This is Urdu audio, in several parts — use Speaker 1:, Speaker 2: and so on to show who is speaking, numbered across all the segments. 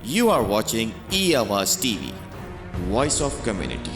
Speaker 1: You are watching E-Awaaz TV, Voice of Community.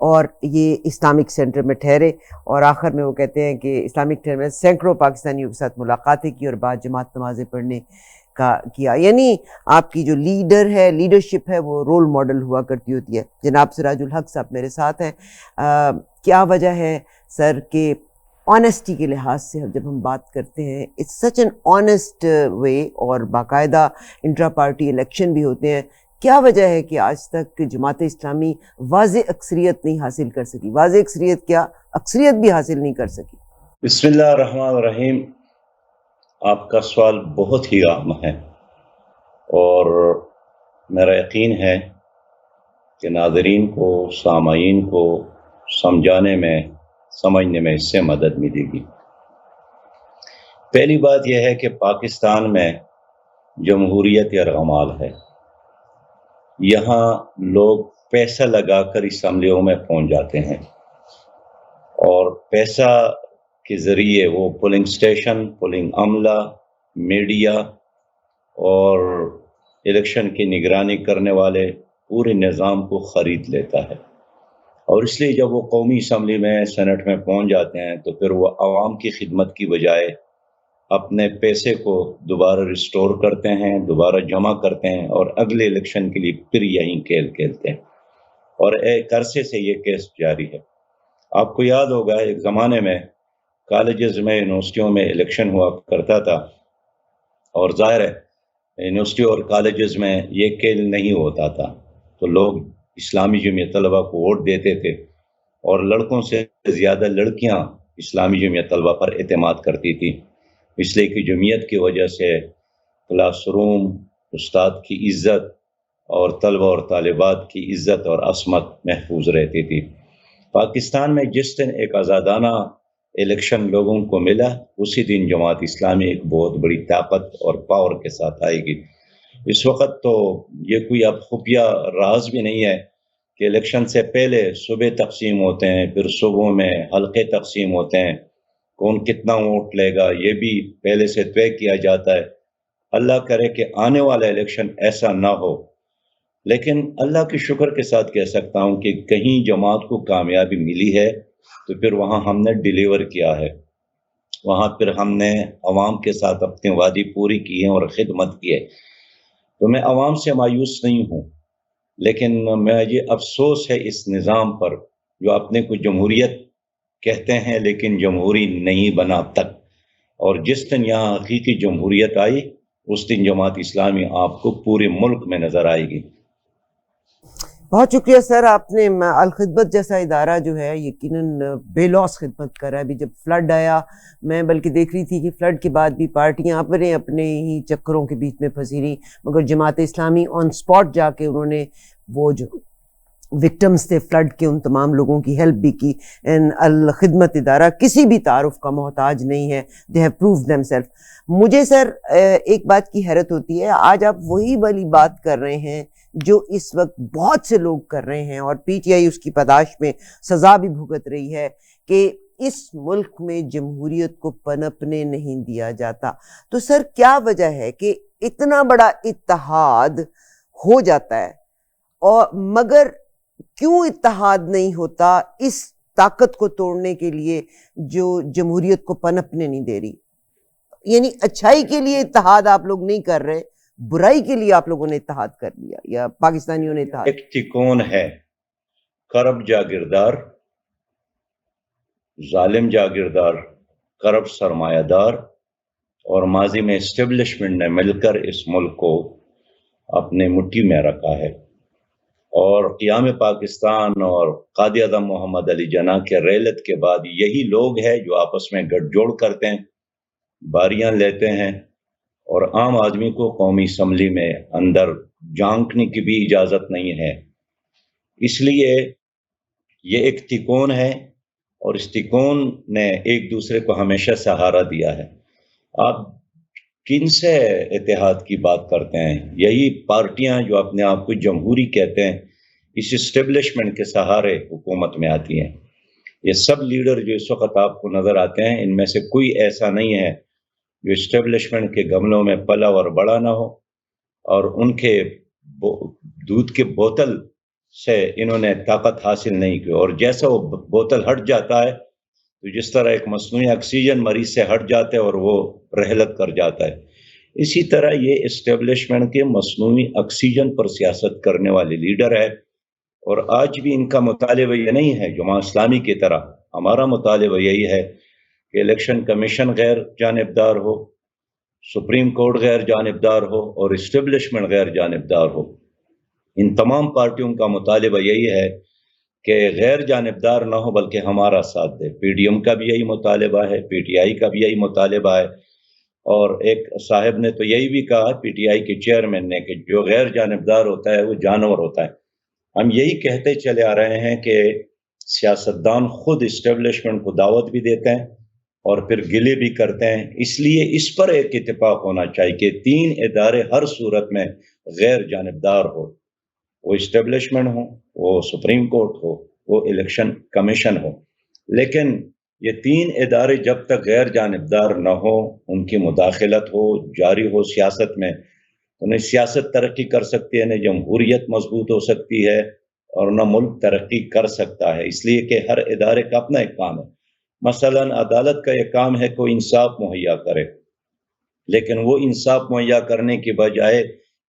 Speaker 2: اور یہ اسلامک سینٹر میں ٹھہرے، اور آخر میں وہ کہتے ہیں کہ اسلامک سینٹر میں سینکڑوں پاکستانیوں کے ساتھ ملاقاتیں کی اور بعد جماعت نمازیں پڑھنے کا کیا. یعنی آپ کی جو لیڈرشپ ہے وہ رول ماڈل ہوا کرتی ہوتی ہے. جناب سراج الحق صاحب میرے ساتھ ہیں. کیا وجہ ہے سر کہ آنیسٹی کے لحاظ سے جب ہم بات کرتے ہیں اٹس سچ این آنیسٹ وے، اور باقاعدہ انٹرا پارٹی الیکشن بھی ہوتے ہیں، کیا وجہ ہے کہ آج تک جماعت اسلامی واضح اکثریت نہیں حاصل کر سکی؟ واضح اکثریت کیا، اکثریت بھی حاصل نہیں کر سکی.
Speaker 3: بسم اللہ الرحمن الرحیم. آپ کا سوال بہت ہی اہم ہے، اور میرا یقین ہے کہ ناظرین کو، سامعین کو سمجھنے میں اس سے مدد ملے گی. پہلی بات یہ ہے کہ پاکستان میں جمہوریت یرغمال ہے. یہاں لوگ پیسہ لگا کر اسمبلیوں میں پہنچ جاتے ہیں، اور پیسہ کے ذریعے وہ پولنگ سٹیشن، پولنگ عملہ، میڈیا اور الیکشن کی نگرانی کرنے والے پورے نظام کو خرید لیتا ہے. اور اس لیے جب وہ قومی اسمبلی میں، سینٹ میں پہنچ جاتے ہیں تو پھر وہ عوام کی خدمت کی بجائے اپنے پیسے کو دوبارہ ریسٹور کرتے ہیں، دوبارہ جمع کرتے ہیں، اور اگلے الیکشن کے لیے پھر یہی کھیل کھیلتے ہیں. اور ایک عرصے سے یہ کیس جاری ہے. آپ کو یاد ہوگا ایک زمانے میں کالجز میں، یونیورسٹیوں میں الیکشن ہوا کرتا تھا، اور ظاہر ہے یونیورسٹی اور کالجز میں یہ کھیل نہیں ہوتا تھا، تو لوگ اسلامی جمعیت طلبہ کو ووٹ دیتے تھے، اور لڑکوں سے زیادہ لڑکیاں اسلامی جمعیت طلبہ پر اعتماد کرتی تھی، اس لیے کہ جمعیت کی وجہ سے کلاس روم، استاد کی عزت اور طلبہ اور طالبات کی عزت اور عصمت محفوظ رہتی تھی. پاکستان میں جس دن ایک آزادانہ الیکشن لوگوں کو ملا، اسی دن جماعت اسلامی ایک بہت بڑی طاقت اور پاور کے ساتھ آئے گی. اس وقت تو یہ کوئی اب خفیہ راز بھی نہیں ہے کہ الیکشن سے پہلے صبح تقسیم ہوتے ہیں، پھر صبح میں حلقے تقسیم ہوتے ہیں، کون کتنا ووٹ لے گا یہ بھی پہلے سے طے کیا جاتا ہے. اللہ کرے کہ آنے والا الیکشن ایسا نہ ہو، لیکن اللہ کی شکر کے ساتھ کہہ سکتا ہوں کہ کہیں جماعت کو کامیابی ملی ہے تو پھر وہاں ہم نے ڈیلیور کیا ہے، وہاں پھر ہم نے عوام کے ساتھ اپنے وعدے پوری کی ہیں اور خدمت کی ہے. تو میں عوام سے مایوس نہیں ہوں، لیکن مجھے افسوس ہے اس نظام پر جو اپنے کو جمہوریت کہتے ہیں لیکن جمہوری نہیں بنا اب تک. اور جس دن یہاں حقیقی جمہوریت آئی اس دن جماعت اسلامی آپ کو پورے ملک میں نظر آئے گی.
Speaker 2: بہت شکریہ سر. آپ نے الخدمت جیسا ادارہ جو ہے یقیناً بے لوث خدمت کر رہا ہے. ابھی جب فلڈ آیا میں بلکہ دیکھ رہی تھی کہ فلڈ کے بعد بھی پارٹیاں اپنے ہی چکروں کے بیچ میں پھنسی رہیں، مگر جماعت اسلامی آن سپاٹ جا کے انہوں نے وہ جو وکٹمز تھے فلڈ کے ان تمام لوگوں کی ہیلپ بھی کی. الخدمت ادارہ کسی بھی تعارف کا محتاج نہیں ہے. They have proved them self. مجھے سر ایک بات کی حیرت ہوتی ہے، آج آپ وہی والی بات کر رہے ہیں جو اس وقت بہت سے لوگ کر رہے ہیں، اور پی ٹی آئی اس کی پاداش میں سزا بھی بھگت رہی ہے کہ اس ملک میں جمہوریت کو پنپنے نہیں دیا جاتا. تو سر کیا وجہ ہے کہ اتنا بڑا اتحاد ہو جاتا ہے اور مگر کیوں اتحاد نہیں ہوتا اس طاقت کو توڑنے کے لیے جو جمہوریت کو پنپنے نہیں دے رہی؟ یعنی اچھائی کے لیے اتحاد آپ لوگ نہیں کر رہے، برائی کے لیے آپ لوگوں نے اتحاد کر لیا یا پاکستانیوں نے اتحاد.
Speaker 3: ایک تکون ہے، کرب جاگیردار، ظالم جاگیردار، کرب سرمایہ دار اور ماضی میں اسٹیبلشمنٹ نے مل کر اس ملک کو اپنے مٹھی میں رکھا ہے. اور قیام پاکستان اور قائد اعظم محمد علی جناح کے ریلت کے بعد یہی لوگ ہیں جو آپس میں گٹھ جوڑ کرتے ہیں، باریاں لیتے ہیں، اور عام آدمی کو قومی اسمبلی میں اندر جھانکنے کی بھی اجازت نہیں ہے. اس لیے یہ ایک تکون ہے، اور اس تکون نے ایک دوسرے کو ہمیشہ سہارا دیا ہے. آپ کن سے اتحاد کی بات کرتے ہیں؟ یہی پارٹیاں جو اپنے آپ کو جمہوری کہتے ہیں اس اسٹیبلشمنٹ کے سہارے حکومت میں آتی ہیں. یہ سب لیڈر جو اس وقت آپ کو نظر آتے ہیں ان میں سے کوئی ایسا نہیں ہے جو اسٹیبلشمنٹ کے گملوں میں پلا اور بڑا نہ ہو، اور ان کے دودھ کے بوتل سے انہوں نے طاقت حاصل نہیں کی، اور جیسا وہ بوتل ہٹ جاتا ہے تو جس طرح ایک مصنوعی آکسیجن مریض سے ہٹ جاتا ہے اور وہ رحلت کر جاتا ہے، اسی طرح یہ اسٹیبلشمنٹ کے مصنوعی آکسیجن پر سیاست کرنے والے لیڈر ہے۔ اور آج بھی ان کا مطالبہ یہ نہیں ہے جماعت اسلامی کی طرح، ہمارا مطالبہ یہی ہے کہ الیکشن کمیشن غیر جانبدار ہو، سپریم کورٹ غیر جانبدار ہو، اور اسٹیبلشمنٹ غیر جانبدار ہو۔ ان تمام پارٹیوں کا مطالبہ یہی ہے کہ غیر جانبدار نہ ہو بلکہ ہمارا ساتھ دے۔ پی ڈی ایم کا بھی یہی مطالبہ ہے، پی ٹی آئی کا بھی یہی مطالبہ ہے، اور ایک صاحب نے تو یہی بھی کہا پی ٹی آئی کے چیئرمین نے کہ جو غیر جانبدار ہوتا ہے وہ جانور ہوتا ہے۔ ہم یہی کہتے چلے آ رہے ہیں کہ سیاستدان خود اسٹیبلشمنٹ کو دعوت بھی دیتے ہیں اور پھر گلے بھی کرتے ہیں، اس لیے اس پر ایک اتفاق ہونا چاہیے کہ 3 ادارے ہر صورت میں غیر جانبدار ہو، وہ اسٹیبلشمنٹ ہو، وہ سپریم کورٹ ہو، وہ الیکشن کمیشن ہو۔ لیکن یہ 3 ادارے جب تک غیر جانبدار نہ ہو، ان کی مداخلت ہو، جاری ہو سیاست میں، تو نہ سیاست ترقی کر سکتی ہے، نہ جمہوریت مضبوط ہو سکتی ہے، اور نہ ملک ترقی کر سکتا ہے۔ اس لیے کہ ہر ادارے کا اپنا ایک کام ہے۔ مثلا عدالت کا یہ کام ہے کوئی انصاف مہیا کرے، لیکن وہ انصاف مہیا کرنے کی بجائے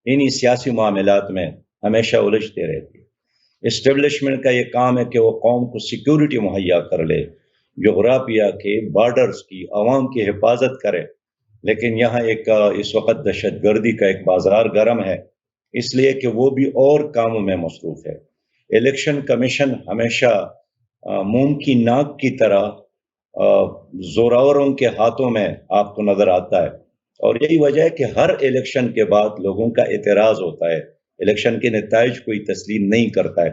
Speaker 3: انہی سیاسی معاملات میں ہمیشہ الجھتے رہتی ہے۔ اسٹیبلشمنٹ کا یہ کام ہے کہ وہ قوم کو سیکیورٹی مہیا کر لے، جغرافیہ کے، بارڈرز کی، عوام کی حفاظت کرے، لیکن یہاں ایک اس وقت دہشت گردی کا ایک بازار گرم ہے، اس لیے کہ وہ بھی اور کاموں میں مصروف ہے۔ الیکشن کمیشن ہمیشہ موم کی ناک کی طرح زوراوروں کے ہاتھوں میں آپ کو نظر آتا ہے، اور یہی وجہ ہے کہ ہر الیکشن کے بعد لوگوں کا اعتراض ہوتا ہے، الیکشن کے نتائج کوئی تسلیم نہیں کرتا ہے۔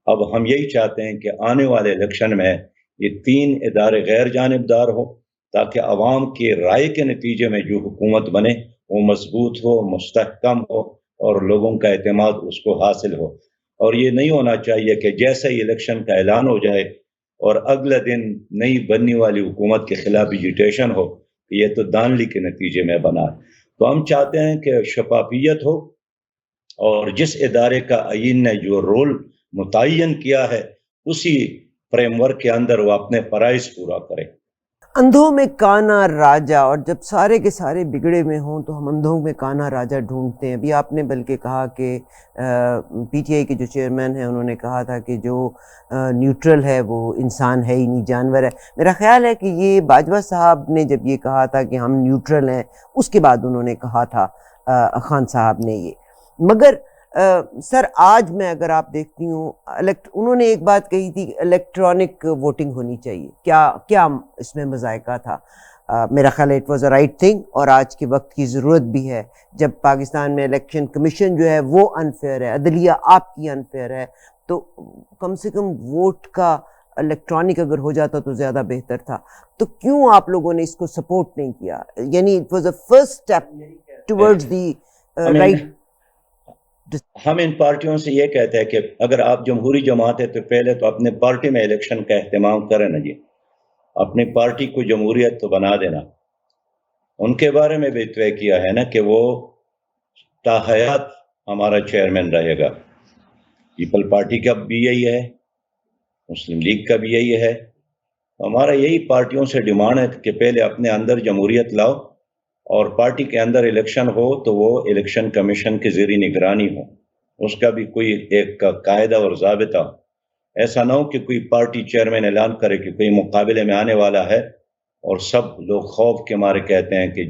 Speaker 3: اب ہم یہی چاہتے ہیں کہ آنے والے الیکشن میں یہ 3 ادارے غیر جانبدار ہو، تاکہ عوام کی رائے کے نتیجے میں جو حکومت بنے وہ مضبوط ہو، مستحکم ہو، اور لوگوں کا اعتماد اس کو حاصل ہو۔ اور یہ نہیں ہونا چاہیے کہ جیسے ہی الیکشن کا اعلان ہو جائے اور اگلے دن نئی بننے والی حکومت کے خلاف ایجیٹیشن ہو، یہ تو دانلی کے نتیجے میں بنا ہے۔ تو ہم چاہتے ہیں کہ شفافیت ہو، اور جس ادارے کا آئین نے جو رول متعین کیا ہے اسی فریم ورک کے اندر وہ اپنے فرائض پورا کرے۔
Speaker 2: اندھوں میں کانا راجا، اور جب سارے کے سارے بگڑے ہوئے ہوں تو ہم اندھوں میں کانا راجا ڈھونڈتے ہیں۔ ابھی آپ نے بلکہ کہا کہ پی ٹی آئی کے جو چیئرمین ہیں انہوں نے کہا تھا کہ جو نیوٹرل ہے وہ انسان ہے ہی نہیں، جانور ہے۔ میرا خیال ہے کہ یہ باجوہ صاحب نے جب یہ کہا تھا کہ ہم نیوٹرل ہیں، اس کے بعد انہوں نے کہا تھا خان صاحب نے یہ۔ مگر سر آج میں اگر آپ دیکھتی ہوں انہوں نے ایک بات کہی تھی کہ الیکٹرانک ووٹنگ ہونی چاہیے، کیا اس میں مذائقہ تھا؟ میرا خیال ہے it was a right thing, اور آج کے وقت کی ضرورت بھی ہے جب پاکستان میں الیکشن کمیشن جو ہے وہ انفیئر ہے، عدلیہ آپ کی انفیئر ہے، تو کم سے کم ووٹ کا الیکٹرانک اگر ہو جاتا تو زیادہ بہتر تھا۔ تو کیوں آپ لوگوں نے اس کو سپورٹ نہیں کیا؟ یعنی it was a first step towards the right.
Speaker 3: ہم ان پارٹیوں سے یہ کہتے ہیں کہ اگر آپ جمہوری جماعت ہے تو پہلے تو اپنے پارٹی میں الیکشن کا اہتمام کریں نا جی، اپنی پارٹی کو جمہوریت تو بنا دینا۔ ان کے بارے میں بھی طے کیا ہے نا کہ وہ تاحیات ہمارا چیئرمین رہے گا۔ پیپل پارٹی کا بھی یہی ہے، مسلم لیگ کا بھی یہی ہے، ہمارا یہی پارٹیوں سے ڈیمانڈ ہے کہ پہلے اپنے اندر جمہوریت لاؤ، اور پارٹی کے اندر الیکشن ہو تو وہ الیکشن کمیشن کے زیر نگرانی ہو، اس کا بھی کوئی ایک قاعدہ اور ضابطہ۔ ایسا نہ ہو کہ کوئی پارٹی چیئرمین اعلان کرے کہ کوئی مقابلے میں آنے والا ہے اور سب لوگ خوف کے مارے کہتے ہیں کہ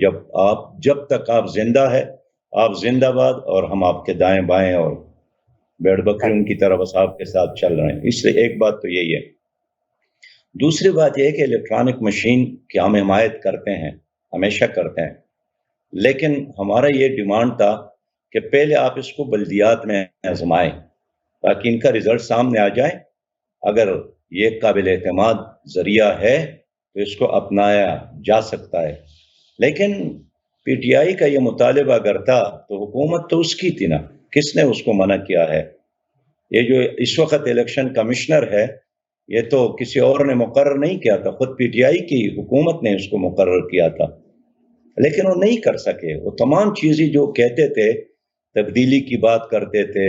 Speaker 3: جب تک آپ زندہ ہے آپ زندہ باد، اور ہم آپ کے دائیں بائیں اور بیڑ بکریوں کی طرح بس آپ کے ساتھ چل رہے ہیں۔ اس لیے ایک بات تو یہی ہے۔ دوسری بات یہ ہے کہ الیکٹرانک مشین کی ہم حمایت کرتے ہیں، ہمیشہ کرتے ہیں، لیکن ہمارا یہ ڈیمانڈ تھا کہ پہلے آپ اس کو بلدیات میں آزمائیں تاکہ ان کا رزلٹ سامنے آ جائے۔ اگر یہ قابل اعتماد ذریعہ ہے تو اس کو اپنایا جا سکتا ہے، لیکن پی ٹی آئی کا یہ مطالبہ اگر تھا تو حکومت تو اس کی تھی نا، کس نے اس کو منع کیا ہے؟ یہ جو اس وقت الیکشن کمشنر ہے یہ تو کسی اور نے مقرر نہیں کیا تھا، خود پی ٹی آئی کی حکومت نے اس کو مقرر کیا تھا، لیکن وہ نہیں کر سکے۔ وہ تمام چیزیں جو کہتے تھے، تبدیلی کی بات کرتے تھے،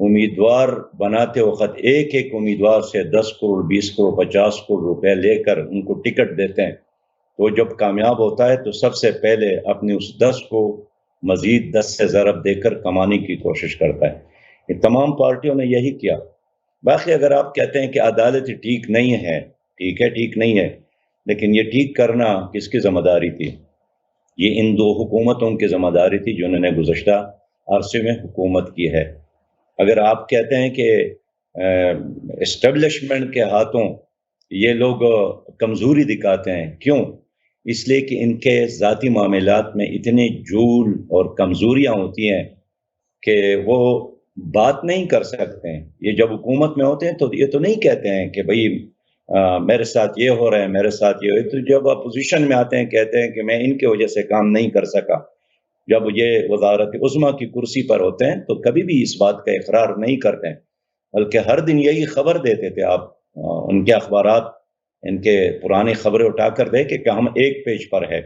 Speaker 3: امیدوار بناتے وقت ایک ایک امیدوار سے 10 کروڑ 20 کروڑ 50 کروڑ روپے لے کر ان کو ٹکٹ دیتے ہیں، تو جب کامیاب ہوتا ہے تو سب سے پہلے اپنے اس 10 کو مزید 10 سے ضرب دے کر کمانے کی کوشش کرتا ہے۔ یہ تمام پارٹیوں نے یہی کیا۔ باقی اگر آپ کہتے ہیں کہ عدالت ٹھیک نہیں ہے، ٹھیک ہے، ٹھیک نہیں ہے، لیکن یہ ٹھیک کرنا کس کی ذمہ داری تھی؟ یہ ان دو حکومتوں کی ذمہ داری تھی جنہوں نے گزشتہ عرصے میں حکومت کی ہے۔ اگر آپ کہتے ہیں کہ اسٹیبلشمنٹ کے ہاتھوں یہ لوگ کمزوری دکھاتے ہیں، کیوں؟ اس لیے کہ ان کے ذاتی معاملات میں اتنے جھول اور کمزوریاں ہوتی ہیں کہ وہ بات نہیں کر سکتے ہیں۔ یہ جب حکومت میں ہوتے ہیں تو یہ تو نہیں کہتے ہیں کہ بھئی میرے ساتھ یہ ہو رہا ہے، میرے ساتھ یہ ہو رہا ہے، تو جب اپوزیشن میں آتے ہیں کہتے ہیں کہ میں ان کی وجہ سے کام نہیں کر سکا۔ جب یہ وزارت عظمیٰ کی کرسی پر ہوتے ہیں تو کبھی بھی اس بات کا اقرار نہیں کرتے ہیں، بلکہ ہر دن یہی خبر دیتے تھے۔ آپ ان کے اخبارات، ان کے پرانی خبریں اٹھا کر دیکھیں کہ ہم ایک پیج پر ہے۔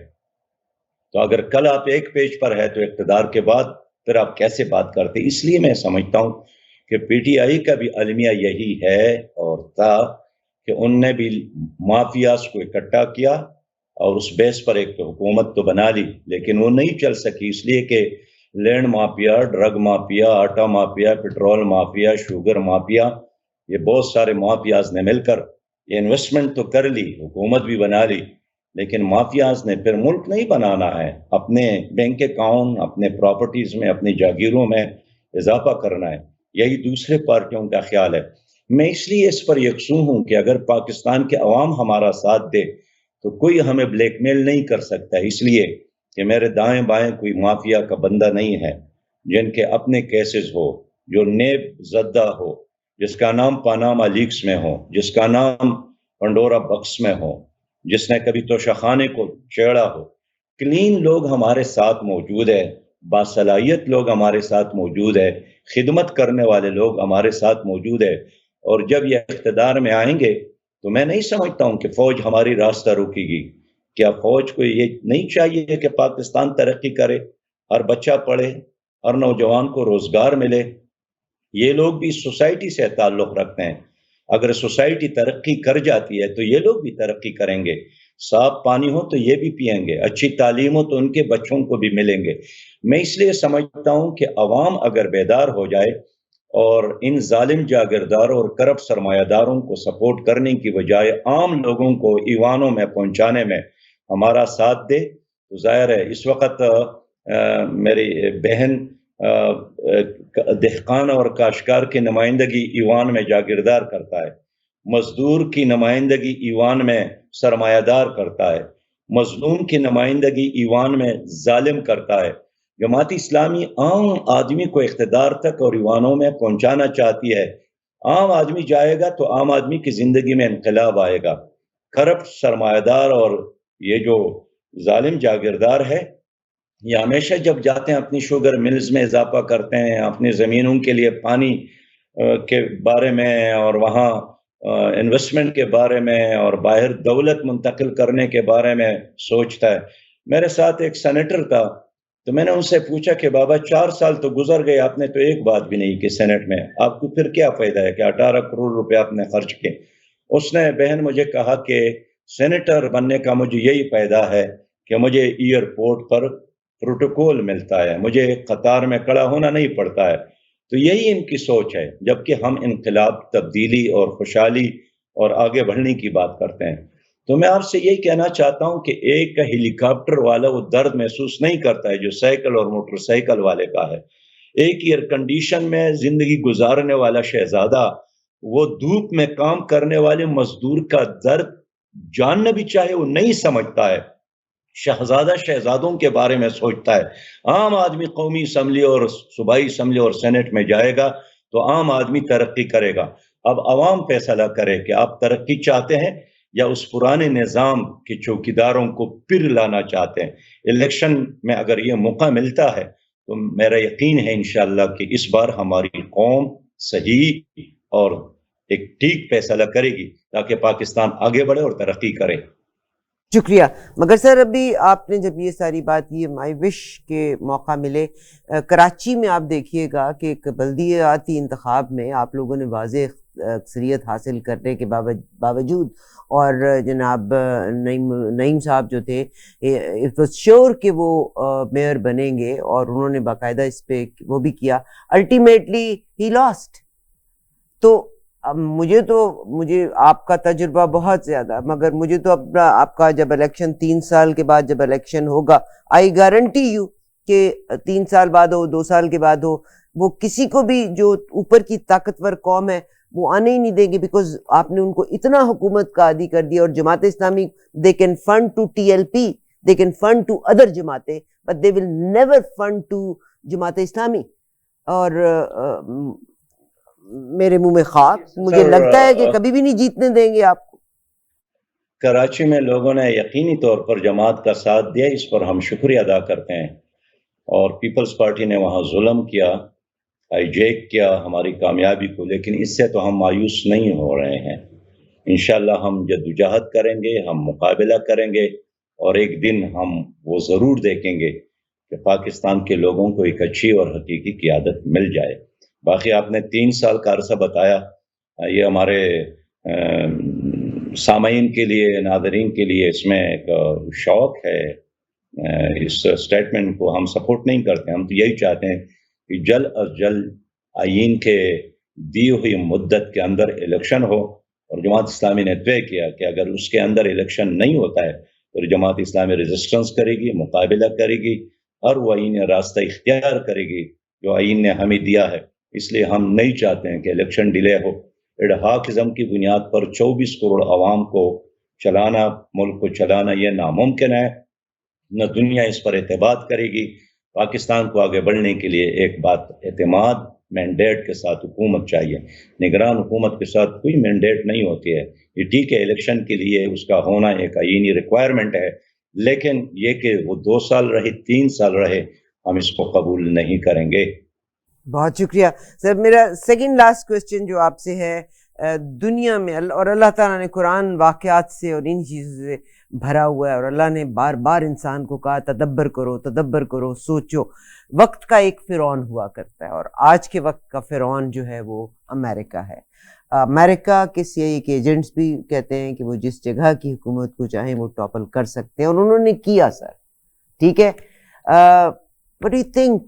Speaker 3: تو اگر کل آپ ایک پیج پر ہے تو اقتدار کے بعد پھر آپ کیسے بات کرتے؟ اس لیے میں سمجھتا ہوں کہ پی ٹی آئی کا بھی المیہ یہی ہے اور تھا کہ ان نے بھی مافیاز کو اکٹھا کیا اور اس بیس پر ایک حکومت تو بنا لی، لیکن وہ نہیں چل سکی اس لیے کہ لینڈ مافیا، ڈرگ مافیا، آٹا mafia, petrol mafia, sugar mafia, یہ بہت سارے مافیاز نے مل کر یہ انویسٹمنٹ تو کر لی، حکومت بھی بنا لی، لیکن مافیاز نے پھر ملک نہیں بنانا ہے، اپنے بینک اکاؤنٹ، اپنے پراپرٹیز میں، اپنی جاگیروں میں اضافہ کرنا ہے۔ یہی دوسرے پارٹیوں کا خیال ہے۔ میں اس لیے اس پر یکسو ہوں کہ اگر پاکستان کے عوام ہمارا ساتھ دے تو کوئی ہمیں بلیک میل نہیں کر سکتا، اس لیے کہ میرے دائیں بائیں کوئی مافیا کا بندہ نہیں ہے جن کے اپنے کیسز ہو، جو نیب زدہ ہو، جس کا نام پاناما لیکس میں ہو، جس کا نام پنڈورا بکس میں ہو، جس نے کبھی توشخانے کو چھیڑا ہو۔ کلین لوگ ہمارے ساتھ موجود ہے، باصلاحیت لوگ ہمارے ساتھ موجود ہے، خدمت کرنے والے لوگ ہمارے ساتھ موجود ہے، اور جب یہ اقتدار میں آئیں گے تو میں نہیں سمجھتا ہوں کہ فوج ہماری راستہ روکے گی۔ کیا فوج کو یہ نہیں چاہیے کہ پاکستان ترقی کرے، ہر بچہ پڑھے، ہر نوجوان کو روزگار ملے؟ یہ لوگ بھی سوسائٹی سے تعلق رکھتے ہیں، اگر سوسائٹی ترقی کر جاتی ہے تو یہ لوگ بھی ترقی کریں گے، صاف پانی ہو تو یہ بھی پیئیں گے، اچھی تعلیم ہو تو ان کے بچوں کو بھی ملیں گے۔ میں اس لیے سمجھتا ہوں کہ عوام اگر بیدار ہو جائے اور ان ظالم جاگیرداروں اور کرپٹ سرمایہ داروں کو سپورٹ کرنے کی بجائے عام لوگوں کو ایوانوں میں پہنچانے میں ہمارا ساتھ دے تو ظاہر ہے اس وقت میری بہن دہقان اور کاشتکار کی نمائندگی ایوان میں جاگیردار کرتا ہے، مزدور کی نمائندگی ایوان میں سرمایہ دار کرتا ہے، مظلوم کی نمائندگی ایوان میں ظالم کرتا ہے۔ جماعت اسلامی عام آدمی کو اقتدار تک اور ایوانوں میں پہنچانا چاہتی ہے۔ عام آدمی جائے گا تو عام آدمی کی زندگی میں انقلاب آئے گا۔ کرپٹ سرمایہ دار اور یہ جو ظالم جاگیردار ہے یہ ہمیشہ جب جاتے ہیں اپنی شوگر ملز میں اضافہ کرتے ہیں، اپنی زمینوں کے لیے پانی کے بارے میں اور وہاں انویسٹمنٹ کے بارے میں اور باہر دولت منتقل کرنے کے بارے میں سوچتا ہے۔ میرے ساتھ ایک سینیٹر تھا تو میں نے ان سے پوچھا کہ بابا 4 سال تو گزر گئے، آپ نے تو ایک بات بھی نہیں کی سینٹ میں، آپ کو پھر کیا فائدہ ہے کہ 18 کروڑ روپے آپ نے خرچ کیے؟ اس نے بہن مجھے کہا کہ سینیٹر بننے کا مجھے یہی فائدہ ہے کہ مجھے ایئرپورٹ پر پروٹوکول ملتا ہے، مجھے قطار میں کھڑا ہونا نہیں پڑتا ہے۔ تو یہی ان کی سوچ ہے، جبکہ ہم انقلاب، تبدیلی اور خوشحالی اور آگے بڑھنے کی بات کرتے ہیں۔ تو میں آپ سے یہی کہنا چاہتا ہوں کہ ایک ہیلی کاپٹر والا وہ درد محسوس نہیں کرتا ہے جو سائیکل اور موٹر سائیکل والے کا ہے۔ ایک ایئر کنڈیشن میں زندگی گزارنے والا شہزادہ وہ دھوپ میں کام کرنے والے مزدور کا درد جاننا بھی چاہے وہ نہیں سمجھتا ہے۔ شہزادہ شہزادوں کے بارے میں سوچتا ہے۔ عام آدمی قومی اسمبلی اور صوبائی اسمبلی اور سینٹ میں جائے گا تو عام آدمی ترقی کرے گا۔ اب عوام فیصلہ کرے کہ آپ ترقی چاہتے ہیں یا اس پرانے نظام کے چوکیداروں کو پھر لانا چاہتے ہیں۔ الیکشن میں اگر یہ موقع ملتا ہے تو میرا یقین ہے انشاءاللہ کہ اس بار ہماری قوم صحیح اور ایک ٹھیک فیصلہ کرے گی تاکہ پاکستان آگے بڑھے اور ترقی کرے۔
Speaker 2: شکریہ. مگر سر ابھی آپ نے جب یہ ساری بات کی, مائی وش کے موقع ملے کراچی میں آپ دیکھیے گا کہ ایک بلدیاتی انتخاب میں آپ لوگوں نے واضح اکثریت حاصل کرنے کے باوجود, اور جناب نعیم صاحب جو تھے اٹ واز شیور کہ وہ میئر بنیں گے, اور انہوں نے باقاعدہ اس پہ وہ بھی کیا. الٹیمیٹلی ہی لاسٹ. تو اب مجھے آپ کا تجربہ بہت زیادہ, مگر مجھے تو اپنا آپ کا جب الیکشن 3 سال کے بعد جب الیکشن ہوگا, آئی گارنٹی یو کہ 3 سال بعد ہو 2 سال کے بعد ہو, وہ کسی کو بھی جو اوپر کی طاقتور قوم ہے وہ آنے ہی نہیں دیں گے, بیکاز آپ نے ان کو اتنا حکومت کا عادی کر دیا. اور Jamaat Islami they can fund to TLP, they can fund to other جماعتیں, but they will never fund to Jamaat Islami. اور میرے منہ میں خاک, مجھے لگتا ہے کہ کبھی بھی نہیں جیتنے دیں گے آپ کو.
Speaker 3: کراچی میں لوگوں نے یقینی طور پر جماعت کا ساتھ دیا, اس پر ہم شکریہ ادا کرتے ہیں. اور پیپلز پارٹی نے وہاں ظلم کیا, ہائیجیک کیا ہماری کامیابی کو, لیکن اس سے تو ہم مایوس نہیں ہو رہے ہیں. انشاءاللہ ہم جدوجہد کریں گے, ہم مقابلہ کریں گے, اور ایک دن ہم وہ ضرور دیکھیں گے کہ پاکستان کے لوگوں کو ایک اچھی اور حقیقی قیادت مل جائے. باقی آپ نے 3 سال کا عرصہ بتایا, یہ ہمارے سامعین کے لیے, ناظرین کے لیے اس میں ایک شوق ہے. اس سٹیٹمنٹ کو ہم سپورٹ نہیں کرتے, ہم تو یہی چاہتے ہیں کہ جلد از جلد آئین کے دی ہوئی مدت کے اندر الیکشن ہو. اور جماعت اسلامی نے طے کیا کہ اگر اس کے اندر الیکشن نہیں ہوتا ہے تو جماعت اسلامی ریزسٹنس کرے گی, مقابلہ کرے گی, اور وہ آئین راستہ اختیار کرے گی جو آئین نے ہمیں دیا ہے. اس لیے ہم نہیں چاہتے ہیں کہ الیکشن ڈیلے ہو. اڈہاکزم کی بنیاد پر 24 کروڑ عوام کو چلانا, ملک کو چلانا, یہ ناممکن ہے. نہ دنیا اس پر اعتماد کرے گی. پاکستان کو آگے بڑھنے کے لیے ایک بات, اعتماد مینڈیٹ کے ساتھ حکومت چاہیے. نگران حکومت کے ساتھ کوئی مینڈیٹ نہیں ہوتی ہے. یہ ٹھیک ہے الیکشن کے لیے اس کا ہونا ایک آئینی ریکوائرمنٹ ہے, لیکن یہ کہ وہ 2 سال رہے 3 سال رہے, ہم اس کو قبول نہیں کریں گے.
Speaker 2: بہت شکریہ سر. میرا سیکنڈ لاسٹ کوشچن جو آپ سے ہے, دنیا میں اور اللہ تعالیٰ نے قرآن واقعات سے اور ان چیزوں سے بھرا ہوا ہے, اور اللہ نے بار بار انسان کو کہا تدبر کرو, تدبر کرو, سوچو. وقت کا ایک فرعون ہوا کرتا ہے, اور آج کے وقت کا فرعون جو ہے وہ امریکہ ہے. امریکہ کے CIA کے ایجنٹس بھی کہتے ہیں کہ وہ جس جگہ کی حکومت کو چاہیں وہ ٹاپل کر سکتے ہیں, اور انہوں نے کیا سر. ٹھیک ہے, what do you think,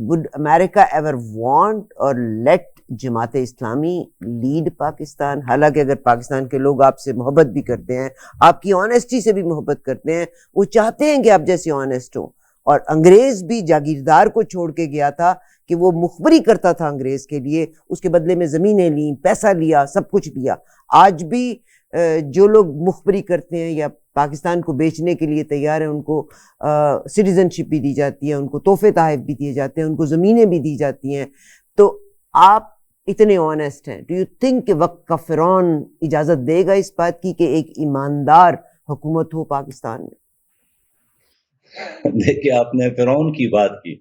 Speaker 2: would America ever want or let Jamaat Islami lead Pakistan? حالانکہ اگر پاکستان کے لوگ آپ سے محبت بھی کرتے ہیں, آپ کی آنیسٹی سے بھی محبت کرتے ہیں, وہ چاہتے ہیں کہ آپ جیسے آنیسٹ ہوں. اور انگریز بھی جاگیردار کو چھوڑ کے گیا تھا کہ وہ مخبری کرتا تھا انگریز کے لیے, اس کے بدلے میں زمینیں لیں, پیسہ لیا, سب کچھ لیا. آج بھی جو لوگ مخبری کرتے ہیں یا پاکستان کو بیچنے کے لیے تیار ہیں, ان کو سٹیزن شپ بھی دی جاتی ہے, ان کو تحفے تحائف بھی دیے جاتے ہیں, ان کو زمینیں بھی دی جاتی ہیں. تو آپ اتنے آنیسٹ ہیں, ڈو یو تھنک کہ وقت کا فرعون اجازت دے گا اس بات کی کہ ایک ایماندار حکومت ہو پاکستان میں؟
Speaker 3: دیکھیے آپ نے فرعون کی بات کی,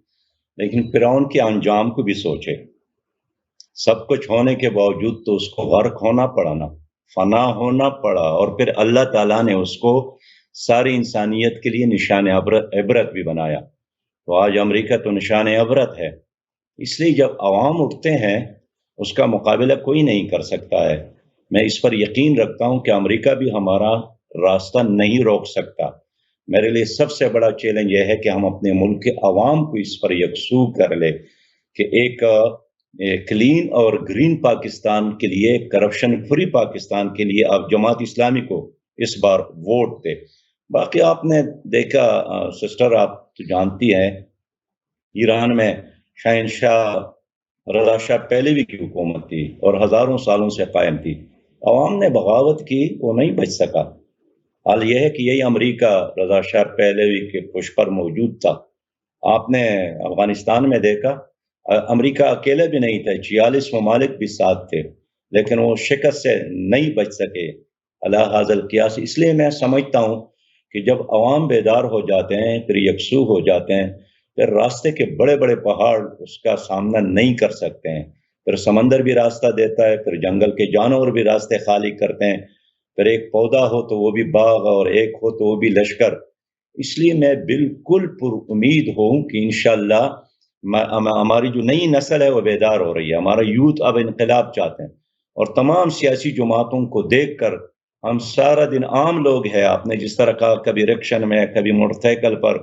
Speaker 3: لیکن فرعون کے انجام کو بھی سوچے. سب کچھ ہونے کے باوجود تو اس کو غرق ہونا پڑا نا, فنا ہونا پڑا, اور پھر اللہ تعالیٰ نے اس کو ساری انسانیت کے لیے نشان عبرت بھی بنایا. تو آج امریکہ تو نشان عبرت ہے. اس لیے جب عوام اٹھتے ہیں اس کا مقابلہ کوئی نہیں کر سکتا ہے. میں اس پر یقین رکھتا ہوں کہ امریکہ بھی ہمارا راستہ نہیں روک سکتا. میرے لیے سب سے بڑا چیلنج یہ ہے کہ ہم اپنے ملک کے عوام کو اس پر یکسو کر لے کہ ایک کلین اور گرین پاکستان کے لیے, کرپشن فری پاکستان کے لیے آپ جماعت اسلامی کو اس بار ووٹ دے. باقی آپ نے دیکھا سسٹر, آپ تو جانتی ہیں ایران میں شہنشاہ رضا شاہ پہلوی کی حکومت تھی اور ہزاروں سالوں سے قائم تھی. عوام نے بغاوت کی, وہ نہیں بچ سکا. حال یہ ہے کہ یہی امریکہ رضا شاہ پہلوی کے پش پر موجود تھا. آپ نے افغانستان میں دیکھا, امریکہ اکیلے بھی نہیں تھے, 46 ممالک بھی ساتھ تھے, لیکن وہ شکست سے نہیں بچ سکے اللہ حاضل قیاس. اس لیے میں سمجھتا ہوں کہ جب عوام بیدار ہو جاتے ہیں, پھر یکسو ہو جاتے ہیں, پھر راستے کے بڑے بڑے پہاڑ اس کا سامنا نہیں کر سکتے ہیں. پھر سمندر بھی راستہ دیتا ہے, پھر جنگل کے جانور بھی راستے خالی کرتے ہیں. پھر ایک پودا ہو تو وہ بھی باغ اور ایک ہو تو وہ بھی لشکر. اس لیے میں بالکل پر امید ہوں کہ انشاءاللہ ہماری جو نئی نسل ہے وہ بیدار ہو رہی ہے. ہمارا یوتھ اب انقلاب چاہتے ہیں, اور تمام سیاسی جماعتوں کو دیکھ کر ہم سارا دن عام لوگ ہیں, آپ نے جس طرح کہا, کبھی رکشن میں, کبھی موٹر سائیکل پر,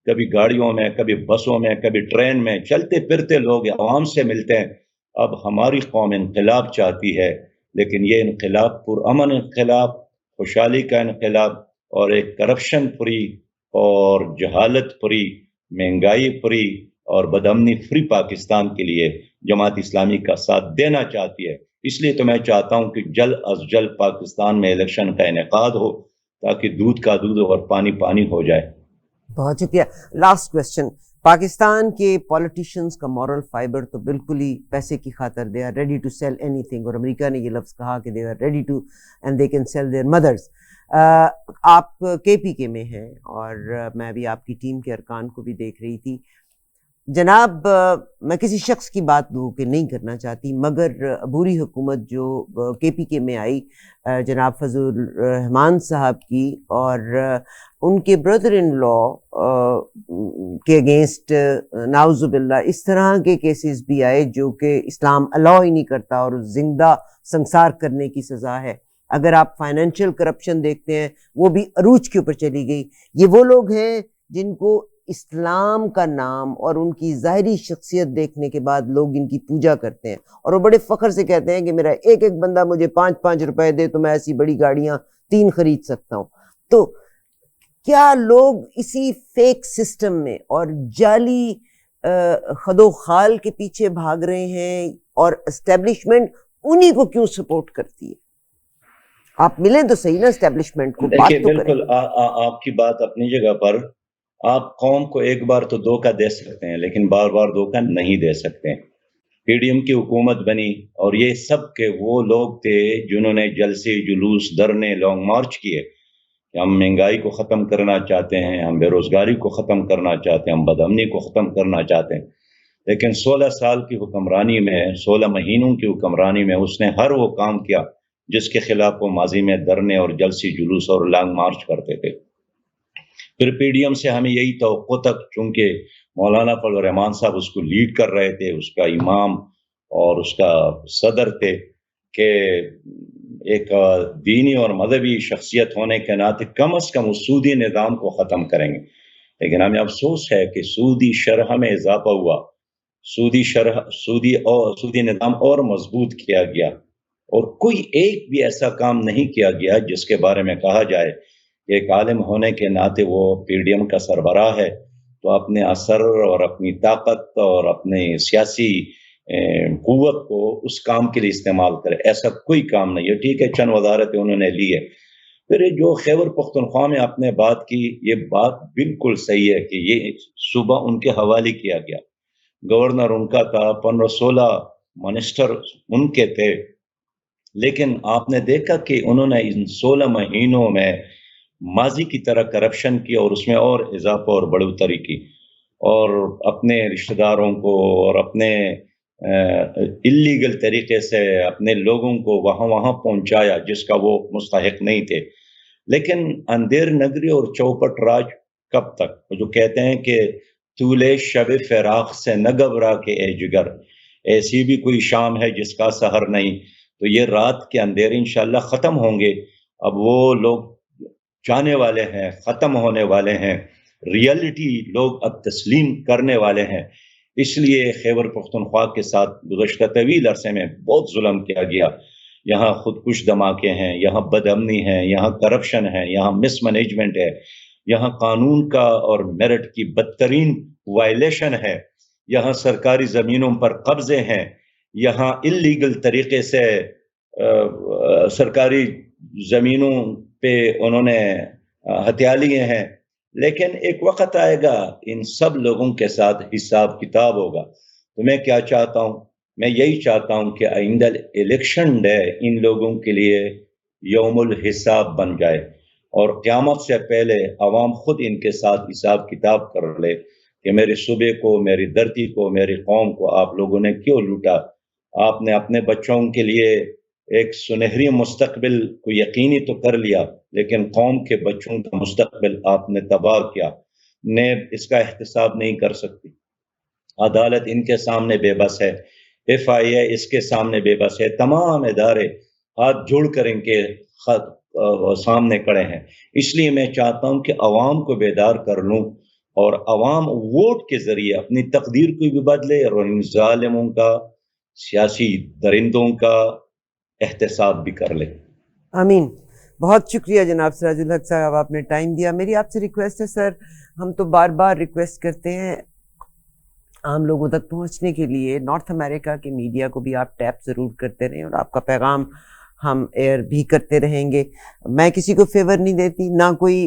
Speaker 3: کبھی گاڑیوں میں, کبھی بسوں میں, کبھی ٹرین میں, چلتے پھرتے لوگ عوام سے ملتے ہیں. اب ہماری قوم انقلاب چاہتی ہے, لیکن یہ انقلاب پرامن انقلاب, خوشحالی کا انقلاب, اور ایک کرپشن فری اور جہالت فری, مہنگائی فری اور بدامنی فری پاکستان کے لیے جماعت اسلامی کا ساتھ دینا چاہتی ہے. اس لیے تو میں چاہتا ہوں کہ جلد از جلد پاکستان میں الیکشن کا انعقاد ہو, تاکہ دودھ کا دودھ اور پانی پانی ہو جائے.
Speaker 2: بہت شکریہ. Last question. پاکستان کے پولیٹیشنز کا مورل فائبر تو بالکل ہی پیسے کی خاطر they are ready to sell اینی تھنگ, اور امریکہ نے یہ لفظ کہا کہ they are ready to and they can sell their mothers. آپ کے پی کے میں ہیں, اور میں بھی آپ کی ٹیم کے ارکان کو بھی دیکھ رہی تھی. جناب, میں کسی شخص کی بات کہ نہیں کرنا چاہتی, مگر عبوری حکومت جو کے پی کے میں آئی جناب فضل الرحمان صاحب کی, اور ان کے بردر ان لا کے اگینسٹ نعوذ باللہ اس طرح کے کیسز بھی آئے جو کہ اسلام الاؤ ہی نہیں کرتا, اور زندہ سنسار کرنے کی سزا ہے. اگر آپ فائنینشیل کرپشن دیکھتے ہیں, وہ بھی عروج کے اوپر چلی گئی. یہ وہ لوگ ہیں جن کو اسلام کا نام اور ان کی ظاہری شخصیت دیکھنے کے بعد لوگ ان کی پوجا کرتے ہیں, اور وہ بڑے فخر سے کہتے ہیں کہ میرا ایک ایک بندہ مجھے 5-5 روپے دے تو میں ایسی بڑی گاڑیاں 3 خرید سکتا ہوں. تو کیا لوگ اسی فیک سسٹم میں اور جعلی خد و خال کے پیچھے بھاگ رہے ہیں, اور اسٹیبلشمنٹ انہی کو کیوں سپورٹ کرتی ہے؟ آپ ملیں تو صحیح نا اسٹیبلشمنٹ کو, بات تو کریں.
Speaker 3: بالکل آپ کی بات اپنی جگہ پر. آپ قوم کو ایک بار تو دھوکہ دے سکتے ہیں, لیکن بار بار دھوکہ نہیں دے سکتے. پی ڈی ایم کی حکومت بنی, اور یہ سب کے وہ لوگ تھے جنہوں نے جلسے, جلوس, دھرنے, لانگ مارچ کیے کہ ہم مہنگائی کو ختم کرنا چاہتے ہیں, ہم بے روزگاری کو ختم کرنا چاہتے ہیں, ہم بدامنی کو ختم کرنا چاہتے ہیں. لیکن 16 سال کی حکمرانی میں, 16 مہینوں کی حکمرانی میں اس نے ہر وہ کام کیا جس کے خلاف وہ ماضی میں دھرنے اور جلسے, جلوس اور لانگ مارچ کرتے تھے. پھر پی ڈی ایم سے ہمیں یہی توقع تک, چونکہ مولانا فضل الرحمان صاحب اس کو لیڈ کر رہے تھے, اس کا امام اور اس کا صدر تھے, کہ ایک دینی اور مذہبی شخصیت ہونے کے ناطے کم از کم اس سودی نظام کو ختم کریں گے. لیکن ہمیں افسوس ہے کہ سودی شرح میں اضافہ ہوا, سودی نظام اور مضبوط کیا گیا, اور کوئی ایک بھی ایسا کام نہیں کیا گیا جس کے بارے میں کہا جائے کہ ایک عالم ہونے کے ناطے وہ پی ڈی ایم کا سربراہ ہے تو اپنے اثر اور اپنی طاقت اور اپنے سیاسی قوت کو اس کام کے لیے استعمال کرے. ایسا کوئی کام نہیں ہے. ٹھیک ہے, چند وزارتیں انہوں نے لی ہے. پھر جو خیبر پختونخوا میں آپ نے بات کی, یہ بات بالکل صحیح ہے کہ یہ صوبہ ان کے حوالے کیا گیا. گورنر ان کا تھا, 15-16 منسٹر ان کے تھے, لیکن آپ نے دیکھا کہ انہوں نے ان 16 مہینوں میں ماضی کی طرح کرپشن کی, اور اس میں اور اضافہ اور بڑھوتری کی, اور اپنے رشتہ داروں کو اور اپنے اللیگل طریقے سے اپنے لوگوں کو وہاں پہنچایا جس کا وہ مستحق نہیں تھے. لیکن اندھیر نگری اور چوپٹ راج کب تک؟ وہ جو کہتے ہیں کہ طولے شب فراق سے نہ گھبرا کے اے جگر, ایسی بھی کوئی شام ہے جس کا سحر نہیں. تو یہ رات کے اندھیرے انشاءاللہ ختم ہوں گے. اب وہ لوگ جانے والے ہیں, ختم ہونے والے ہیں, ریئلٹی لوگ اب تسلیم کرنے والے ہیں. اس لیے خیبر پختونخوا کے ساتھ گزشتہ طویل عرصے میں بہت ظلم کیا گیا. یہاں خودکش دھماکے ہیں, یہاں بد امنی ہے, یہاں کرپشن ہے, یہاں مس مینجمنٹ ہے, یہاں قانون کا اور میرٹ کی بدترین وائلیشن ہے, یہاں سرکاری زمینوں پر قبضے ہیں, یہاں اللیگل طریقے سے سرکاری زمینوں پہ انہوں نے ہتھیار لیے ہیں. لیکن ایک وقت آئے گا ان سب لوگوں کے ساتھ حساب کتاب ہوگا. تو میں کیا چاہتا ہوں؟ میں یہی چاہتا ہوں کہ آئندہ الیکشن ڈے ان لوگوں کے لیے یوم الحساب بن جائے, اور قیامت سے پہلے عوام خود ان کے ساتھ حساب کتاب کر لے کہ میرے صوبے کو, میری دھرتی کو, میری قوم کو آپ لوگوں نے کیوں لوٹا. آپ نے اپنے بچوں کے لیے ایک سنہری مستقبل کو یقینی تو کر لیا، لیکن قوم کے بچوں کا مستقبل آپ نے تباہ کیا۔ نیب اس کا احتساب نہیں کر سکتی، عدالت ان کے سامنے بے بس ہے، FIA اس کے سامنے بے بس ہے، تمام ادارے ہاتھ جوڑ کر ان کے سامنے کھڑے ہیں۔ اس لیے میں چاہتا ہوں کہ عوام کو بیدار کر لوں اور عوام ووٹ کے ذریعے اپنی تقدیر کو بھی بدلے اور ان ظالموں کا، سیاسی درندوں کا احتساب بھی کر لے۔
Speaker 2: آمین۔ بہت شکریہ جناب سراج الحق صاحب، آپ نے ٹائم دیا۔ میری آپ سے ریکویسٹ ہے سر، ہم تو بار بار ریکویسٹ کرتے ہیں عام لوگوں تک پہنچنے کے لیے، نارتھ امریکہ کے میڈیا کو بھی آپ ٹیپ ضرور کرتے رہیں اور آپ کا پیغام ہم ایئر بھی کرتے رہیں گے۔ میں کسی کو فیور نہیں دیتی، نہ کوئی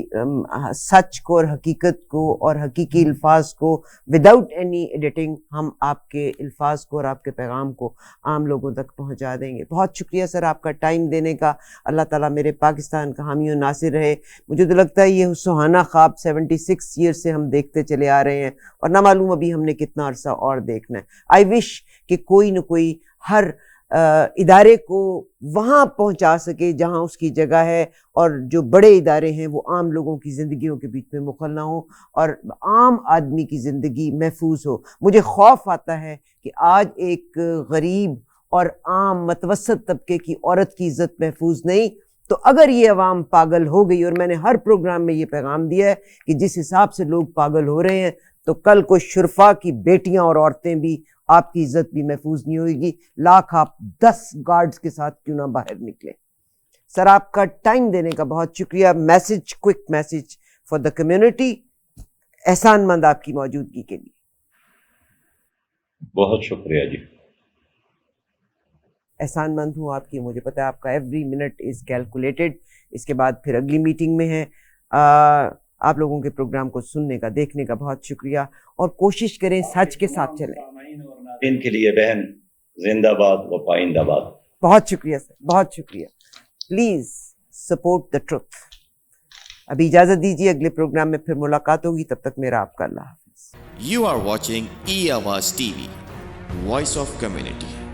Speaker 2: سچ کو اور حقیقت کو اور حقیقی الفاظ کو وداؤٹ اینی ایڈیٹنگ ہم آپ کے الفاظ کو اور آپ کے پیغام کو عام لوگوں تک پہنچا دیں گے۔ بہت شکریہ سر آپ کا ٹائم دینے کا۔ اللہ تعالیٰ میرے پاکستان کا حامی و ناصر رہے۔ مجھے تو لگتا ہے یہ سہانا خواب 76 ایئر سے ہم دیکھتے چلے آ رہے ہیں اور نہ معلوم ابھی ہم نے کتنا عرصہ اور دیکھنا ہے۔ آئی وش کہ کوئی نہ کوئی ہر ادارے کو وہاں پہنچا سکے جہاں اس کی جگہ ہے، اور جو بڑے ادارے ہیں وہ عام لوگوں کی زندگیوں کے بیچ میں مخل نہ ہوں اور عام آدمی کی زندگی محفوظ ہو۔ مجھے خوف آتا ہے کہ آج ایک غریب اور عام متوسط طبقے کی عورت کی عزت محفوظ نہیں، تو اگر یہ عوام پاگل ہو گئی، اور میں نے ہر پروگرام میں یہ پیغام دیا ہے کہ جس حساب سے لوگ پاگل ہو رہے ہیں تو کل کو شرفا کی بیٹیاں اور عورتیں بھی، آپ کی عزت بھی محفوظ نہیں ہوئے گی، لاکھ آپ 10 گارڈز کے ساتھ کیوں نہ باہر نکلیں۔ سر آپ کا ٹائم دینے کا بہت شکریہ۔ Message, quick message for the community, احسان مند آپ کی موجودگی کے لیے۔
Speaker 3: بہت شکریہ جی۔
Speaker 2: احسان مند ہوں آپ کی، مجھے پتہ ہے آپ کا ایوری منٹ از کیلکولیٹڈ۔ اس کے بعد پھر اگلی میٹنگ میں ہے۔ آپ لوگوں کے پروگرام کو سننے کا، دیکھنے کا بہت شکریہ، اور کوشش کریں سچ کے ساتھ چلیں۔
Speaker 3: ان کے لیے بہن زندہ باد و پائندہ باد۔
Speaker 2: بہت شکریہ سر، بہت شکریہ۔ Please support the truth. ابھی اجازت دیجیے، اگلے پروگرام میں پھر ملاقات ہوگی، تب تک میرا آپ کا اللہ حافظ۔
Speaker 1: You are watching E-Awaaz TV, Voice of Community.